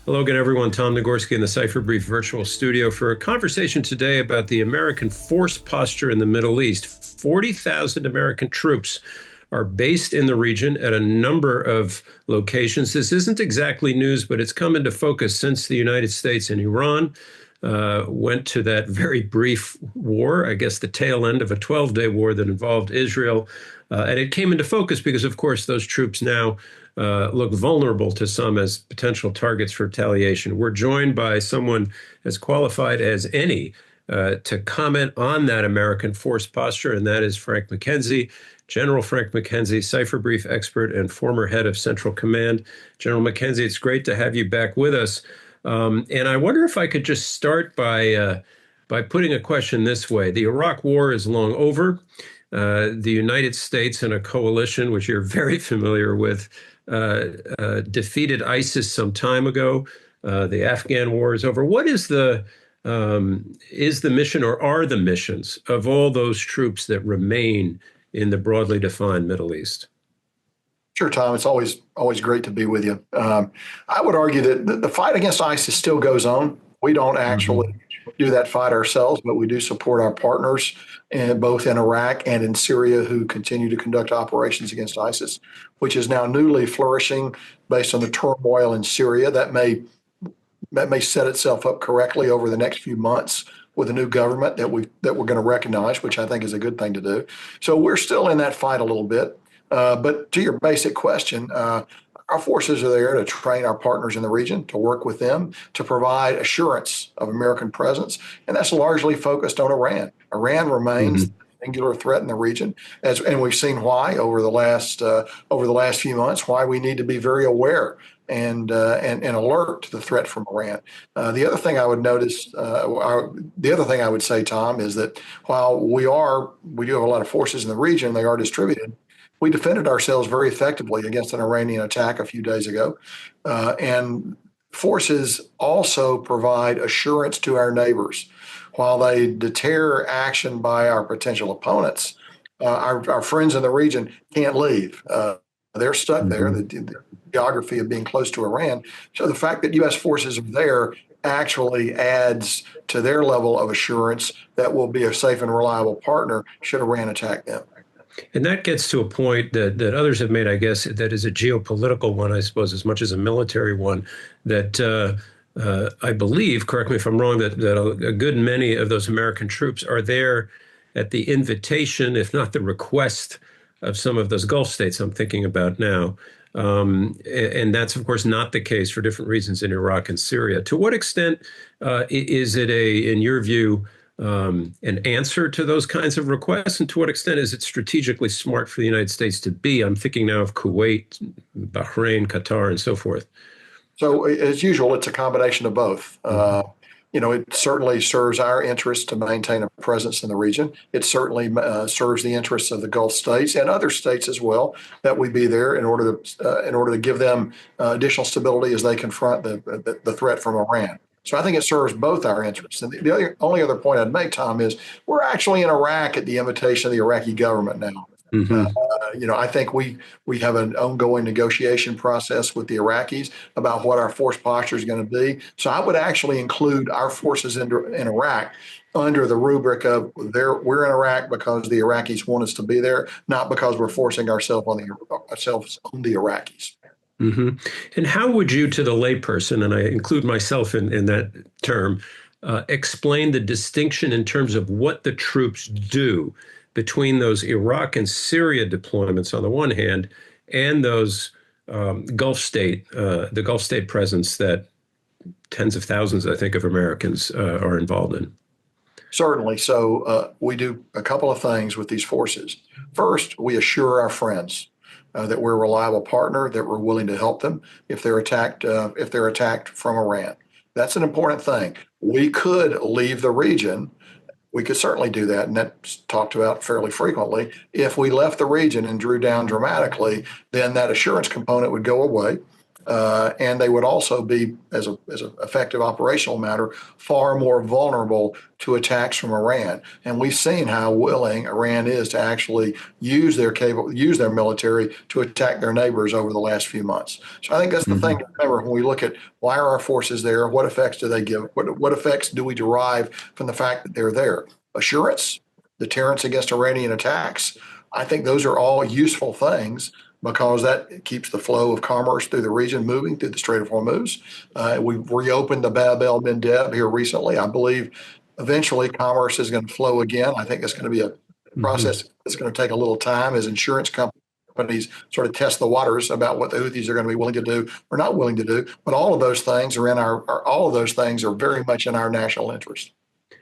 Hello again, everyone. Tom Nagorski in the Cipher Brief virtual studio for a conversation today about the American force posture in the Middle East. 40,000 American troops are based in the region at a number of locations. This isn't exactly news, but it's come into focus since the United States and Iran went to that very brief war, I guess the tail end of a 12-day war that involved Israel. And it came into focus because, of course, those troops now look vulnerable to some as potential targets for retaliation. We're joined by someone as qualified as any to comment on that American force posture, and that is Frank McKenzie, General Frank McKenzie, Cipher Brief expert and former head of Central Command. General McKenzie, it's great to have you back with us. And I wonder if I could just start by putting a question this way. The Iraq War is long over. The United States and a coalition, which you're very familiar with, defeated ISIS some time ago. The Afghan war is over. What is the mission, or are the missions of all those troops that remain in the broadly defined Middle East? Sure, Tom. It's always great to be with you. I would argue that the fight against ISIS still goes on. We don't actually do that fight ourselves, but we do support our partners both in Iraq and in Syria who continue to conduct operations against ISIS, which is now newly flourishing based on the turmoil in Syria. That may set itself up correctly over the next few months with a new government that we're going to recognize, which I think is a good thing to do. So we're still in that fight a little bit. But to your basic question, our forces are there to train our partners in the region, to work with them, to provide assurance of American presence. And that's largely focused on Iran. Iran remains a singular threat in the region, and we've seen why over the last few months, why we need to be very aware and alert to the threat from Iran. The other thing I would say, Tom, is that while we do have a lot of forces in the region, they are distributed. We defended ourselves very effectively against an Iranian attack a few days ago. And forces also provide assurance to our neighbors. While they deter action by our potential opponents, our friends in the region can't leave. They're stuck there, the geography of being close to Iran. So the fact that U.S. forces are there actually adds to their level of assurance that we'll be a safe and reliable partner should Iran attack them. And that gets to a point that others have made, I guess, that is a geopolitical one, I suppose, as much as a military one, that I believe, correct me if I'm wrong, that a good many of those American troops are there at the invitation, if not the request, of some of those Gulf states I'm thinking about now. And that's, of course, not the case for different reasons in Iraq and Syria. To what extent is it in your view, an answer to those kinds of requests? And to what extent is it strategically smart for the United States to be? I'm thinking now of Kuwait, Bahrain, Qatar, and so forth. So as usual, it's a combination of both. It certainly serves our interest to maintain a presence in the region. It certainly serves the interests of the Gulf states and other states as well that we be there in order to give them additional stability as they confront the threat from Iran. So I think it serves both our interests. And the only other point I'd make, Tom, is we're actually in Iraq at the invitation of the Iraqi government now. I think we have an ongoing negotiation process with the Iraqis about what our force posture is going to be. So I would actually include our forces in Iraq under the rubric of we're in Iraq because the Iraqis want us to be there, not because we're forcing ourselves on the Iraqis. And how would you, to the layperson, and I include myself in that term, explain the distinction in terms of what the troops do between those Iraq and Syria deployments on the one hand, and those the Gulf state presence that tens of thousands, I think, of Americans are involved in? Certainly. So we do a couple of things with these forces. First, we assure our friends that we're a reliable partner, that we're willing to help them if they're attacked from Iran. That's an important thing. We could leave the region. We could certainly do that, and that's talked about fairly frequently. If we left the region and drew down dramatically, then that assurance component would go away. and they would also be, as an effective operational matter, far more vulnerable to attacks from Iran. And we've seen how willing Iran is to actually use their military to attack their neighbors over the last few months. So I think that's the thing to remember when we look at why are our forces there, what effects do they give, what effects do we derive from the fact that they're there? Assurance, deterrence against Iranian attacks. I think those are all useful things because that keeps the flow of commerce through the region moving through the Strait of Hormuz. We've reopened the Bab el Mandeb here recently. I believe eventually commerce is going to flow again. I think it's going to be a process that's going to take a little time as insurance companies sort of test the waters about what the Houthis are going to be willing to do or not willing to do. But all of those things are all of those things are very much in our national interest.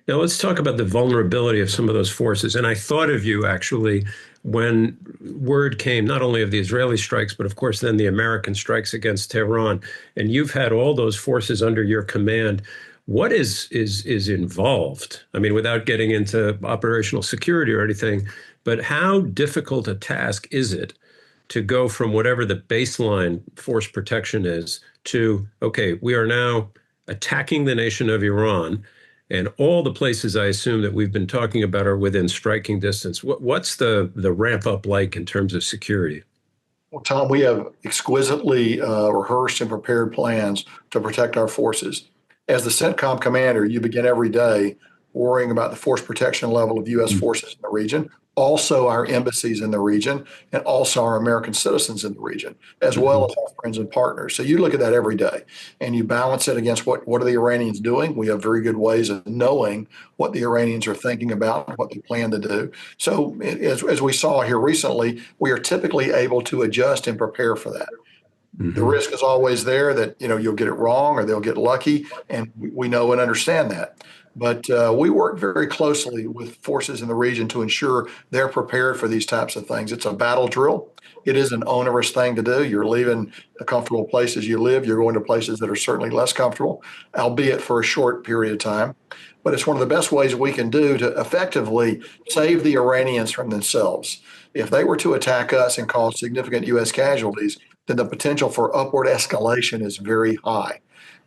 Now, let's talk about the vulnerability of some of those forces. And I thought of you actually when word came not only of the Israeli strikes, but of course, then the American strikes against Tehran. And you've had all those forces under your command. What is involved? I mean, without getting into operational security or anything, but how difficult a task is it to go from whatever the baseline force protection is to, okay, we are now attacking the nation of Iran, and all the places I assume that we've been talking about are within striking distance. What's the ramp up like in terms of security? Well, Tom, we have exquisitely rehearsed and prepared plans to protect our forces. As the CENTCOM commander, you begin every day worrying about the force protection level of U.S. forces in the region, also our embassies in the region, and also our American citizens in the region, as well as our friends and partners. So you look at that every day, and you balance it against what are the Iranians doing. We have very good ways of knowing what the Iranians are thinking about, what they plan to do. So as we saw here recently, we are typically able to adjust and prepare for that. The risk is always there that you'll get it wrong or they'll get lucky, and we know and understand that. But we work very closely with forces in the region to ensure they're prepared for these types of things. It's a battle drill. It is an onerous thing to do. You're leaving the comfortable places you live. You're going to places that are certainly less comfortable, albeit for a short period of time. But it's one of the best ways we can do to effectively save the Iranians from themselves. If they were to attack us and cause significant U.S. casualties, then the potential for upward escalation is very high.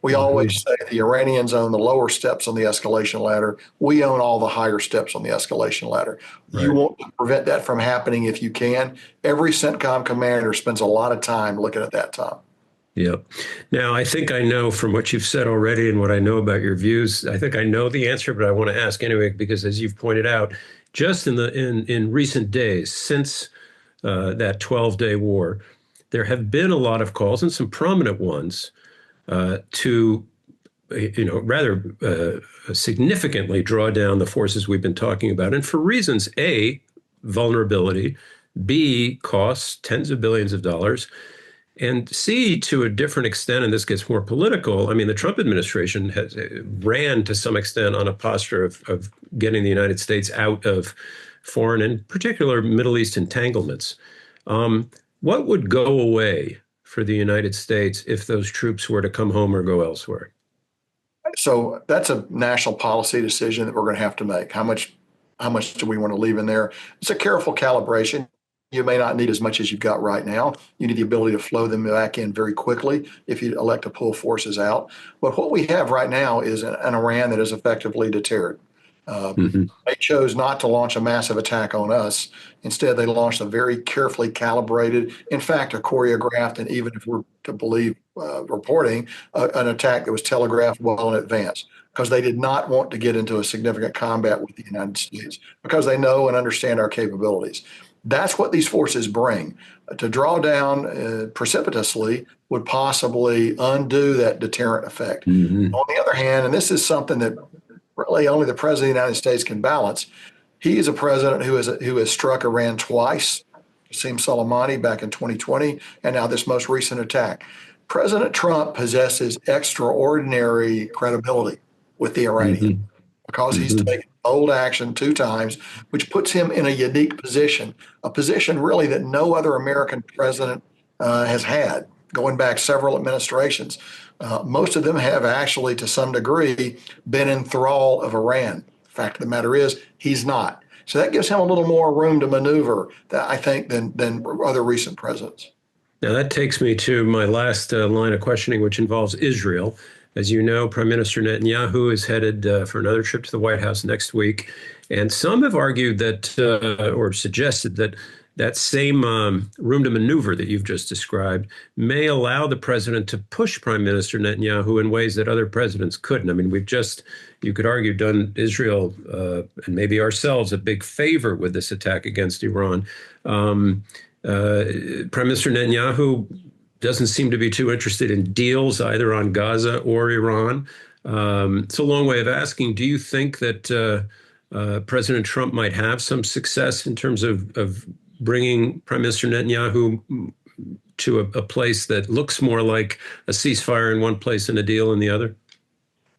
We always say the Iranians own the lower steps on the escalation ladder. We own all the higher steps on the escalation ladder. Right. You want to prevent that from happening if you can. Every CENTCOM commander spends a lot of time looking at that, Tom. Yep. Now, I think I know from what you've said already and what I know about your views, I think I know the answer, but I want to ask anyway, because as you've pointed out, just in recent days, since that 12-day war, there have been a lot of calls, and some prominent ones, to rather significantly draw down the forces we've been talking about. And for reasons, A, vulnerability, B, costs tens of billions of dollars, and C, to a different extent, and this gets more political, I mean, the Trump administration has ran to some extent on a posture of getting the United States out of foreign and particular Middle East entanglements. What would go away for the United States if those troops were to come home or go elsewhere? So that's a national policy decision that we're going to have to make. How much do we want to leave in there? It's a careful calibration. You may not need as much as you've got right now. You need the ability to flow them back in very quickly if you elect to pull forces out. But what we have right now is an Iran that is effectively deterred. They chose not to launch a massive attack on us. Instead, they launched a very carefully calibrated, in fact, a choreographed, and even if we're to believe reporting, an attack that was telegraphed well in advance, because they did not want to get into a significant combat with the United States, because they know and understand our capabilities. That's what these forces bring. To draw down precipitously would possibly undo that deterrent effect. On the other hand, and this is something that really only the president of the United States can balance, he is a president who has struck Iran twice, Qasem Soleimani back in 2020, and now this most recent attack. President Trump possesses extraordinary credibility with the Iranians because he's taken bold action 2 times, which puts him in a unique position, a position really that no other American president has had, going back several administrations. Most of them have actually, to some degree, been in thrall of Iran. The fact of the matter is, he's not. So that gives him a little more room to maneuver, I think, than other recent presidents. Now, that takes me to my last line of questioning, which involves Israel. As you know, Prime Minister Netanyahu is headed for another trip to the White House next week. And some have argued that, or suggested that, that same room to maneuver that you've just described may allow the president to push Prime Minister Netanyahu in ways that other presidents couldn't. I mean, we've just, you could argue, done Israel and maybe ourselves a big favor with this attack against Iran. Prime Minister Netanyahu doesn't seem to be too interested in deals either on Gaza or Iran. It's a long way of asking, do you think that President Trump might have some success in terms of bringing Prime Minister Netanyahu to a place that looks more like a ceasefire in one place and a deal in the other?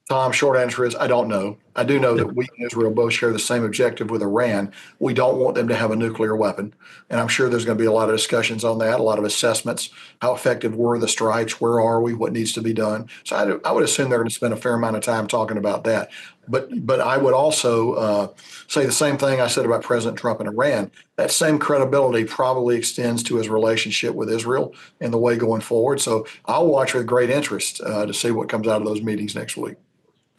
Tom, short answer is I don't know. I do know that we and Israel both share the same objective with Iran. We don't want them to have a nuclear weapon. And I'm sure there's going to be a lot of discussions on that, a lot of assessments. How effective were the strikes? Where are we? What needs to be done? So I would assume they're going to spend a fair amount of time talking about that. But I would also say the same thing I said about President Trump and Iran. That same credibility probably extends to his relationship with Israel and the way going forward. So I'll watch with great interest to see what comes out of those meetings next week.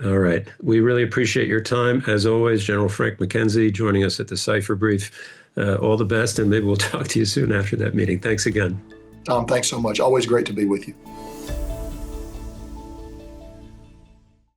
All right. We really appreciate your time. As always, General Frank McKenzie joining us at the Cipher Brief. All the best, and maybe we'll talk to you soon after that meeting. Thanks again. Tom, thanks so much. Always great to be with you.